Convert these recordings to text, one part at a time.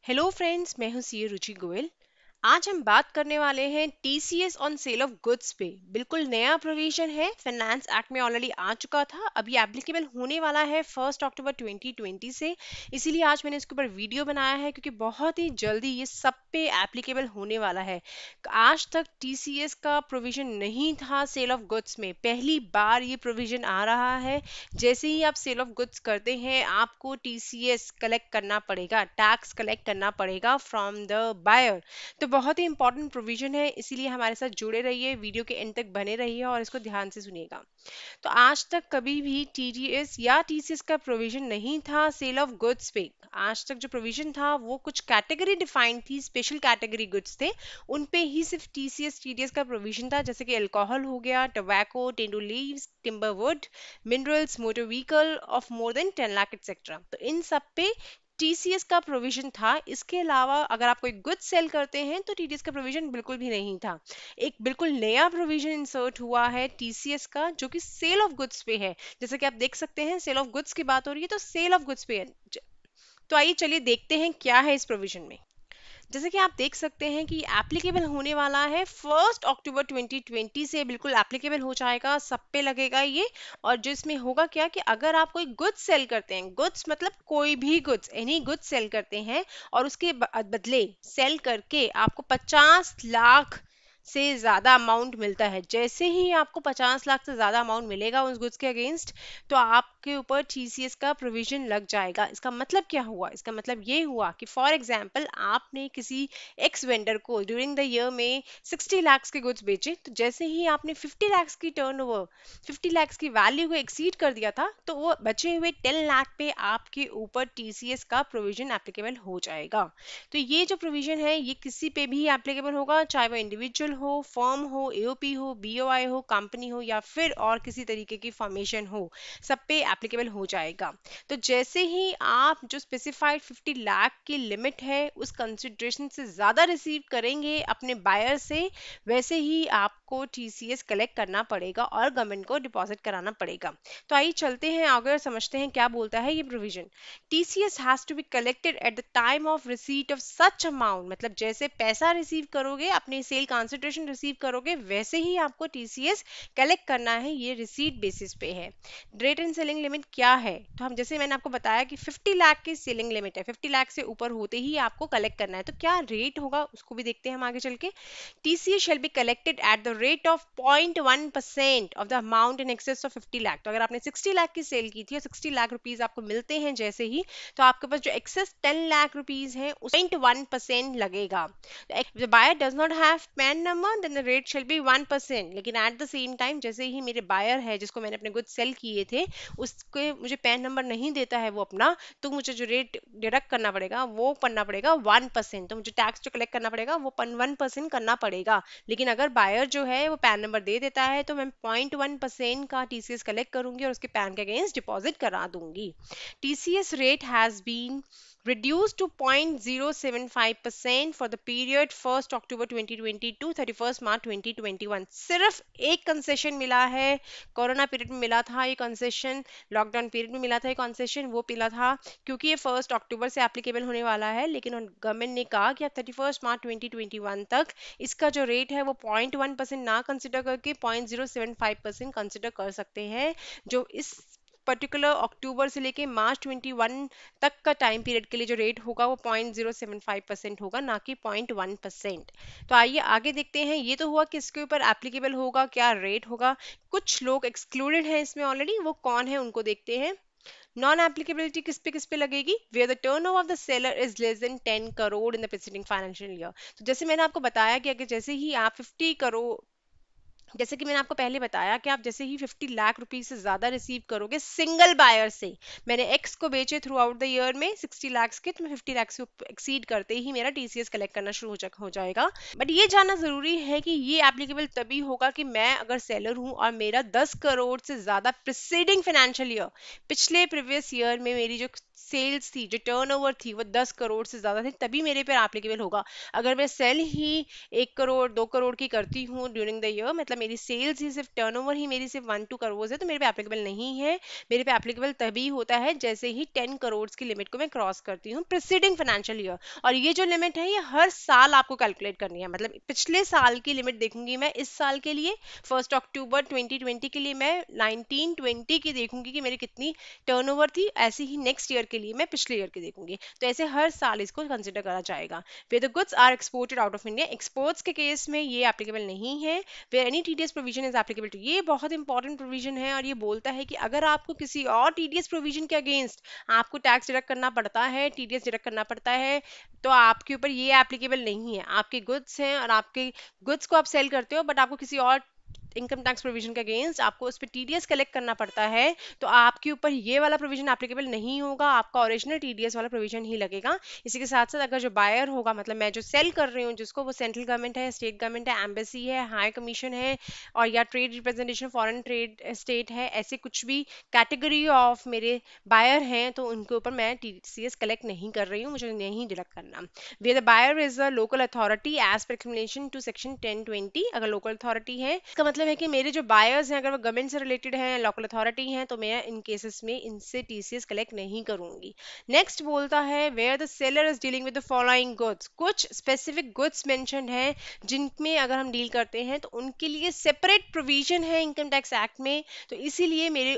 Hello friends, मैं हूं सी रुचि गोयल। आज हम बात करने वाले हैं TCS on sale of goods पे। बिल्कुल नया प्रोविजन है, फाइनेंस एक्ट में ऑलरेडी आ चुका था, अभी एप्लीकेबल होने वाला है 1 अक्टूबर 2020 से। इसीलिए आज मैंने इसके ऊपर वीडियो बनाया है क्योंकि बहुत ही जल्दी ये सब पे एप्लीकेबल होने वाला है। आज तक टीसीएस का प्रोविजन नहीं था सेल ऑफ गुड्स में, पहली बार ये प्रोविजन आ रहा है। जैसे ही आप सेल ऑफ गुड्स करते हैं आपको टीसीएस कलेक्ट करना पड़ेगा, टैक्स कलेक्ट करना पड़ेगा फ्रॉम द बायर। तो बहुत ही इंपॉर्टेंट प्रोविजन है, इसीलिए हमारे साथ जुड़े रहिए, वीडियो के एंड तक बने रहिए और इसको ध्यान से सुनिएगा। तो आज तक कभी भी टीडीएस या टीसीएस का प्रोविजन नहीं था सेल ऑफ गुड्स पे। आज तक जो प्रोविजन था वो कुछ कैटेगरी डिफाइंड थी, स्पेशल कैटेगरी गुड्स थे, उन पे ही सिर्फ टीसीएस टीडीएस का प्रोविजन था, जैसे कि अल्कोहल हो गया, tobacco, tendu leaves, timber would, minerals, motor vehicle of more than 10 lakh etcetera. तो इन सब पे टीसीएस का प्रोविजन था। इसके अलावा अगर आप कोई गुड्स सेल करते हैं तो टीडीएस का प्रोविजन बिल्कुल भी नहीं था। एक बिल्कुल नया प्रोविजन इंसर्ट हुआ है टीसीएस का, जो कि सेल ऑफ गुड्स पे है। जैसे कि आप देख सकते हैं, सेल ऑफ गुड्स की बात हो रही है तो सेल ऑफ गुड्स पे है। तो आइए चलिए देखते हैं क्या है इस प्रोविजन में। जैसे कि आप देख सकते हैं कि एप्लीकेबल होने वाला है 1 अक्टूबर 2020 से, बिल्कुल एप्लीकेबल हो जाएगा, सब पे लगेगा ये। और जिसमें होगा क्या कि अगर आप कोई गुड्स सेल करते हैं, गुड्स मतलब कोई भी गुड्स, एनी गुड्स सेल करते हैं और उसके बदले सेल करके आपको 50 लाख से ज्यादा अमाउंट मिलता है, जैसे ही आपको 50 लाख से ज्यादा अमाउंट मिलेगा उस गुड्स के अगेंस्ट, तो आपके ऊपर टीसीएस का प्रोविजन लग जाएगा। इसका मतलब क्या हुआ? इसका मतलब ये हुआ कि फॉर एग्जांपल आपने किसी एक्स वेंडर को ड्यूरिंग द ईयर में 60 लाख के गुड्स बेचे, तो जैसे ही आपने 50 लाख की टर्नओवर, 50 लाख की वैल्यू को एक्सीड कर दिया था, तो वो बचे हुए 10 लाख पे आपके ऊपर टीसीएस का प्रोविजन एप्लीकेबल हो जाएगा। तो ये जो प्रोविजन है ये किसी पे भी एप्लीकेबल होगा, चाहे वो इंडिविजुअल हो, फर्म हो, एओपी हो, बीओआई हो, कंपनी हो, या फिर और किसी तरीके की फॉर्मेशन हो, सब पे एप्लीकेबल हो जाएगा। तो जैसे ही आप जो स्पेसिफाइड 50 लाख की लिमिट है उस कंसिडरेशन से ज्यादा रिसीव करेंगे अपने बायर से, वैसे ही आपको टीसीएस कलेक्ट करना पड़ेगा और गवर्नमेंट को डिपॉजिट कराना पड़ेगा। तो आइए चलते हैं आगे और समझते हैं क्या बोलता है ये provision. TCS has to be collected at the time of receipt of such amount, मतलब जैसे पैसा रिसीव करोगे, अपनी सेल कंसिडरेशन रिसीव करोगे, वैसे ही आपको टीसीएस कलेक्ट करना है। ये रिसीट बेसिस पे है। रेट एंड सेलिंग लिमिट क्या है? तो हम जैसे मैंने आपको बताया कि 50 लाख की सेलिंग लिमिट है, 50 लाख से ऊपर होते ही आपको कलेक्ट करना है। तो क्या रेट होगा उसको भी देखते हैं हम आगे चल के। TCS shall be collected at the rate of 0.1% of the amount in excess of 50 lakh. तो अगर आपने 60 लाख की सेल की थी और 60 लाख रुपीज आपको मिलते हैं जैसे ही, तो आपके पास जो एक्सेस 10 लाख रुपीज है उस 0.1% लगेगा। The buyer does not have PAN number then the rate shall be 1%। लेकिन एट द सेम टाइम जैसे ही मेरे बायर है जिसको मैंने अपने गुड्स सेल किए थे, उसके मुझे पैन नंबर नहीं देता है वो अपना, तो मुझे जो रेट डिडक्ट करना पड़ेगा वो करना पड़ेगा 1%। तो मुझे टैक्स जो कलेक्ट करना पड़ेगा वो 1% करना पड़ेगा। लेकिन अगर बायर जो है वो पैन नंबर दे देता है तो मैं 0.1% का टीसीएस कलेक्ट करूंगी और उसके पैन के अगेंस्ट डिपॉजिट करा दूंगी। TCS rate has been reduced to 0.075% for the period 1st October 2020 to 31st March 2021। सिर्फ एक कंसेशन मिला है, कोरोना पीरियड में मिला था ये कंसेशन, लॉकडाउन पीरियड में मिला था ये कंसेशन, वो मिला था क्योंकि ये 1 अक्टूबर से एप्लीकेबल होने वाला है। लेकिन गवर्नमेंट ने कहा कि आप 31 मार्च 2021 तक इसका जो रेट है वो 0.1% ना कंसिडर करके 0.075% कंसिडर कर सकते हैं, जो इस पर्टिकुलर अक्टूबर से लेके मार्च 21 तक का टाइम पीरियड के लिए जो रेट होगा वो 0.075% होगा, ना कि 0.1%। तो आइए आगे देखते हैं। ये तो हुआ कि इसके ऊपर एप्लीकेबल होगा, क्या रेट होगा। कुछ लोग एक्सक्लूडेड हैं इसमें ऑलरेडी, वो कौन है उनको देखते हैं। नॉन एप्लीकेबिलिटी किस पे लगेगी? Where the turnover of the seller is less than 10 crore in the preceding financial year. तो जैसे मैंने आपको बताया कि अगर जैसे ही आप 50 करोड़, जैसे कि मैंने आपको पहले बताया कि आप जैसे ही 50 लाख रुपीस से ज्यादा रिसीव करोगे सिंगल बायर से, मैंने एक्स को बेचे थ्रू आउट द ईयर में 60 लाख के, तो मैं 50 लाख से एक्सीड करते ही मेरा टीसीएस कलेक्ट करना शुरू हो जाएगा। बट ये जानना जरूरी है कि ये एप्लीकेबल तभी होगा कि मैं अगर सेलर हूं और मेरा 10 करोड़ से ज्यादा प्रीसीडिंग फाइनेंशियल ईयर, पिछले प्रीवियस ईयर में मेरी जो सेल्स थी, जो टर्नओवर थी वो 10 करोड़ से ज्यादा थी, तभी मेरे पे एप्लीकेबल होगा। अगर मैं सेल ही 1 करोड़ 2 करोड़ की करती हूँ ड्यूरिंग द ईयर, मतलब मेरी सेल्स ही सिर्फ टर्नओवर ही मेरी सिर्फ 1-2 करोड़ है, तो मेरे पे एप्लीकेबल नहीं है। मेरे पे एप्लीकेबल तभी होता है जैसे ही 10 करोड़ की लिमिट को मैं क्रॉस करती हूँ प्रीसीडिंग फाइनेंशियल ईयर। और ये जो लिमिट है ये हर साल आपको कैलकुलेट करनी है, मतलब पिछले साल की लिमिट देखूंगी मैं इस साल के लिए, 1 अक्टूबर 2020 के लिए मैं 1920 की देखूंगी कि मेरी कितनी टर्नओवर थी, ऐसे ही नेक्स्ट ईयर के लिए मैं पिछले ईयर की देखूंगी। तो ऐसे हर साल इसको कंसिडर करा जाएगा। Where the goods are exported out of India, exports के केस में ये एप्लीकेबल नहीं है। Where any TDS provision is applicable to, ये बहुत इंपॉर्टेंट प्रोविजन है, और ये बोलता है कि अगर आपको किसी और टीडीएस प्रोविजन के अगेंस्ट आपको टैक्स डिडक्ट करना पड़ता है, टीडीएस डिडक्ट करना पड़ता है, तो आपके ऊपर ये एप्लीकेबल नहीं है। आपके गुड्स हैं और आपके गुड्स को आप सेल करते हो, बट आपको किसी और इनकम टैक्स प्रोविजन के अगेंस्ट आपको उस पर टीडीएस कलेक्ट करना पड़ता है, तो आपके ऊपर ये वाला प्रोविजन एप्लीकेबल नहीं होगा, आपका ओरिजिनल टीडीएस वाला प्रोविजन ही लगेगा। इसी के साथ साथ अगर जो बायर होगा, मतलब मैं जो सेल कर रही हूँ जिसको, वो सेंट्रल गवर्नमेंट है, स्टेट गवर्नमेंट है, एम्बेसी है, हाई कमीशन है, और या trade representation foreign trade state है, ऐसे कुछ भी कैटेगरी ऑफ मेरे बायर हैं, तो उनके ऊपर मैं टीसीएस कलेक्ट नहीं कर रही हूँ, मुझे नहीं डिडक्ट करना। Where the buyer is a local authority as per explanation to section 1020, अगर लोकल अथॉरिटी है, इसका मतलब है कि मेरे जो बायर्स हैं अगर वो गवर्नमेंट से रिलेटेड हैं, लोकल अथॉरिटी हैं, तो मैं इन केसेस में इनसे टीसीएस कलेक्ट नहीं करूंगी। नेक्स्ट बोलता है where the seller is dealing with the following goods, कुछ स्पेसिफिक गुड्स मेंशन्ड हैं जिनमें अगर हम डील करते हैं तो उनके लिए सेपरेट प्रोविजन है इनकम टैक्स एक्ट में, तो इसीलिए मेरे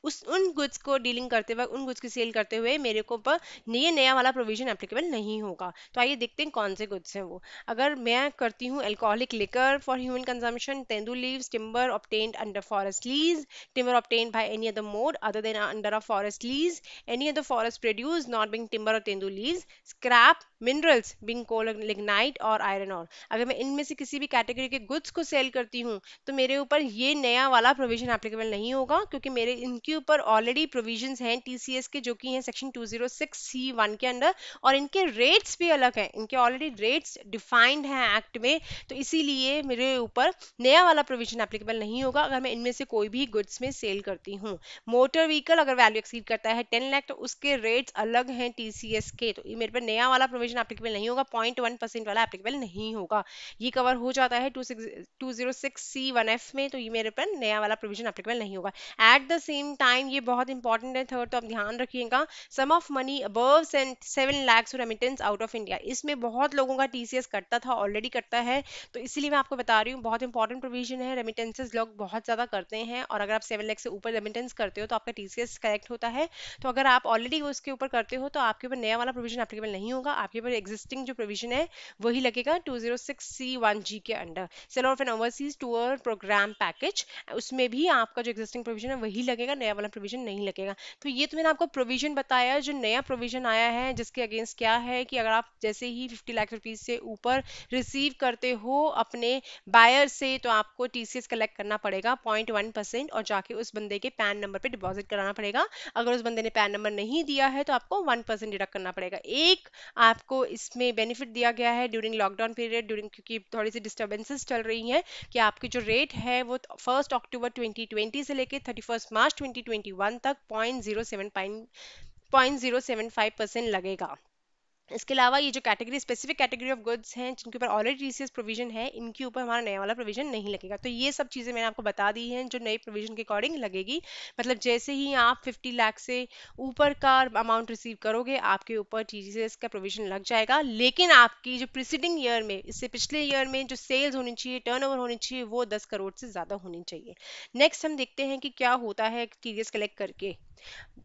उस उन गुड्स को डीलिंग करते हुए, उन गुड्स की सेल करते हुए मेरे को पर ये नया वाला प्रोविजन एप्लीकेबल नहीं होगा। तो आइए देखते हैं कौन से गुड्स हैं वो। अगर मैं करती हूँ alcoholic liquor for human consumption, tendu leaves, timber obtained under forest lease, timber obtained by any other mode other than under a forest lease, any other forest produce not being timber or तेंदुल leaves, scrap minerals being coal, lignite और iron ore, अगर मैं इनमें से किसी भी category के goods को cell करती हूँ तो मेरे ऊपर ये नया वाला प्रोविजन एप्लीकेबल नहीं होगा, क्योंकि मेरे इनके ऊपर ऑलरेडी प्रोविजंस हैं टीसीएस के, जो कि हैं सेक्शन 206C1 के अंडर, और इनके रेट्स भी अलग हैं, इनके ऑलरेडी रेट्स डिफाइंड हैं एक्ट में, तो इसीलिए मेरे ऊपर नया वाला प्रोविजन एप्लीकेबल नहीं होगा अगर मैं इनमें से कोई भी गुड्स में सेल करती हूँ। मोटर व्हीकल अगर वैल्यू एक्सीड करता है 10 लाख तो उसके रेट्स अलग हैं टीसीएस के, तो ये मेरे पर नया वाला प्रोविजन एप्लीकेबल नहीं होगा, 0.1% वाला एप्लीकेबल नहीं होगा। ये कवर हो जाता है 206C1F में, तो ये मेरे पर नया वाला प्रोविजन एप्लीकेबल नहीं होगा। एट द सेम टाइम ये बहुत इंपॉर्टेंट है थर्ड, तो आप ध्यान रखिएगा, sum of money above 7 lakh remittance out of India, इसमें बहुत लोगों का टीसीएस कटता था, ऑलरेडी कटता है, तो इसीलिए मैं आपको बता रही हूँ, बहुत इंपॉर्टेंट प्रोविजन है। रेमिटेंसेस लोग बहुत ज्यादा करते हैं, और अगर आप 7 लाख से ऊपर रेमिटेंस करते हो तो आपका टीसीएस करेक्ट होता है। तो अगर आप ऑलरेडी उसके ऊपर करते हो तो आपके ऊपर नया वाला प्रोविजन एप्लीकेबल नहीं होगा, आपके ऊपर एग्जिस्टिंग जो प्रोविजन है वही लगेगा 206C1G के अंडर। Sale of an overseas tour programme package, उसमें भी आपका जो एग्जिस्टिंग प्रोविजन है वही लगेगा, नया वाला प्रोविजन नहीं लगेगा। तो ये तो मैंने आपको प्रोविजन बताया, जो नया प्रोविजन आया है जिसके अगेंस्ट क्या है कि अगर आप जैसे ही 50 लाख रुपीज से ऊपर रिसीव करते हो अपने बायर से, तो आपको टीसीएस कलेक्ट करना पड़ेगा 0.1%, और जाके उस बंदे के पैन नंबर पे डिपॉजिट कराना पड़ेगा। अगर उस बंदे ने पैन नंबर नहीं दिया है तो आपको 1% डिडक्ट करना पड़ेगा। एक आपको इसमें बेनिफिट दिया गया है ड्यूरिंग लॉकडाउन पीरियड, ड्यूरिंग क्योंकि थोड़ी सी डिस्टर्बेंसेस चल रही हैं, कि आपकी जो रेट है वो 1 अक्टूबर 2020 से लेके 31 मार्च 2021 तक 0.075% लगेगा। इसके अलावा ये जो category specific category of goods हैं जिनके ऊपर ऑलरेडी टीसीएस प्रोविजन है, इनके ऊपर हमारा नया वाला प्रोविजन नहीं लगेगा। तो ये सब चीज़ें मैंने आपको बता दी हैं जो नए प्रोविजन के अकॉर्डिंग लगेगी। मतलब जैसे ही आप 50 लाख से ऊपर का अमाउंट रिसीव करोगे आपके ऊपर टीसीएस का प्रोविजन लग जाएगा, लेकिन आपकी जो प्रीसीडिंग ईयर में, इससे पिछले ईयर में जो सेल्स होनी चाहिए, टर्नओवर होनी चाहिए, वो 10 करोड़ से ज़्यादा होनी चाहिए। नेक्स्ट हम देखते हैं कि क्या होता है टीडीएस कलेक्ट करके।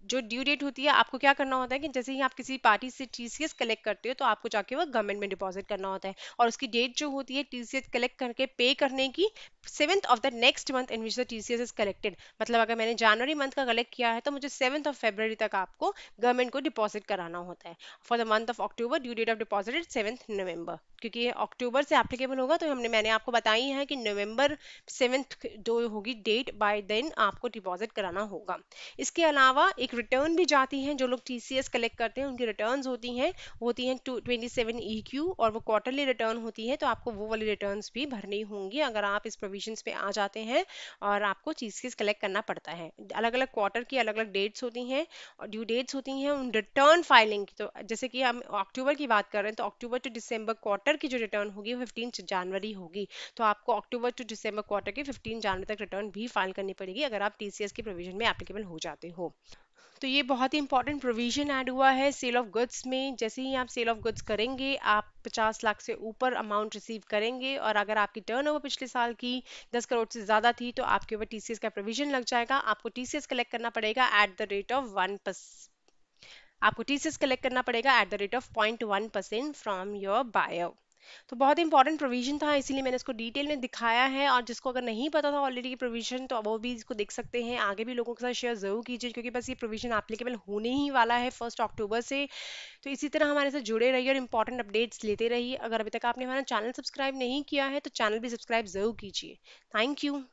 जो ड्यू डेट होती है, आपको क्या करना होता है कि जैसे ही आप किसी पार्टी से टीसीएस कलेक्ट करते हो तो आपको जाके वो गवर्नमेंट में डिपॉजिट करना होता है, और उसकी डेट जो होती है टीसीएस कलेक्ट करके पे करने की 7th of the next month in which the TCS is collected. मतलब अगर मैंने जनवरी मंथ का कलेक्ट किया है तो मुझे 7th ऑफ फरवरी तक आपको गवर्नमेंट को डिपॉजिट कराना होता है। For the month of October due date of deposit 7th November, क्योंकि ये अक्टूबर से एप्लीकेबल होगा, तो मैंने आपको बताई है कि नवंबर 7th जो होगी डेट, बाय देन आपको डिपॉजिट कराना होगा। इसके अलावा एक रिटर्न भी जाती हैं, जो लोग टीसीएस कलेक्ट करते हैं उनकी रिटर्न्स होती हैं, होती हैं 27 EQ, और वो क्वार्टरली रिटर्न होती है, तो आपको वो वाली रिटर्न्स भी भरनी होंगी अगर आप इस प्रोविजंस पे आ जाते हैं और आपको चीज़ कलेक्ट करना पड़ता है। अलग अलग क्वार्टर की अलग अलग डेट्स होती हैं और ड्यू डेट्स होती हैं उन रिटर्न फाइलिंग की। तो जैसे कि हम अक्टूबर की बात कर रहे हैं, तो अक्टूबर टू दिसंबर क्वार्टर की जो रिटर्न होगी वो 15 जनवरी होगी। तो आपको अक्टूबर टू दिसंबर क्वार्टर की 15 जनवरी तक रिटर्न भी फाइल करनी पड़ेगी अगर आप टीसीएस के प्रोविजन में एप्लीकेबल हो जाते हो। तो ये बहुत ही इंपॉर्टेंट प्रोविजन ऐड हुआ है सेल ऑफ गुड्स में। जैसे ही आप सेल ऑफ गुड्स करेंगे, आप 50 लाख से ऊपर अमाउंट रिसीव करेंगे और अगर आपकी टर्नओवर पिछले साल की 10 करोड़ से ज़्यादा थी, तो आपके ऊपर टीसीएस का प्रोविजन लग जाएगा। आपको टीसीएस कलेक्ट करना पड़ेगा एट द रेट ऑफ 1%। आपको टीसीएस कलेक्ट करना पड़ेगा at the rate of 0.1% from your buyer. तो बहुत इंपॉर्टेंट प्रोविजन था, इसीलिए मैंने इसको डिटेल में दिखाया है। और जिसको अगर नहीं पता था ऑलरेडी प्रोविजन, तो वो भी इसको देख सकते हैं। आगे भी लोगों के साथ शेयर जरूर कीजिए, क्योंकि बस ये प्रोविजन एप्लीकेबल होने ही वाला है 1 अक्टूबर से। तो इसी तरह हमारे साथ जुड़े रहिए और इंपॉर्टेंट अपडेट्स लेते रहिए। अगर अभी तक आपने हमारा चैनल सब्सक्राइब नहीं किया है, तो चैनल भी सब्सक्राइब जरूर कीजिए। Thank you.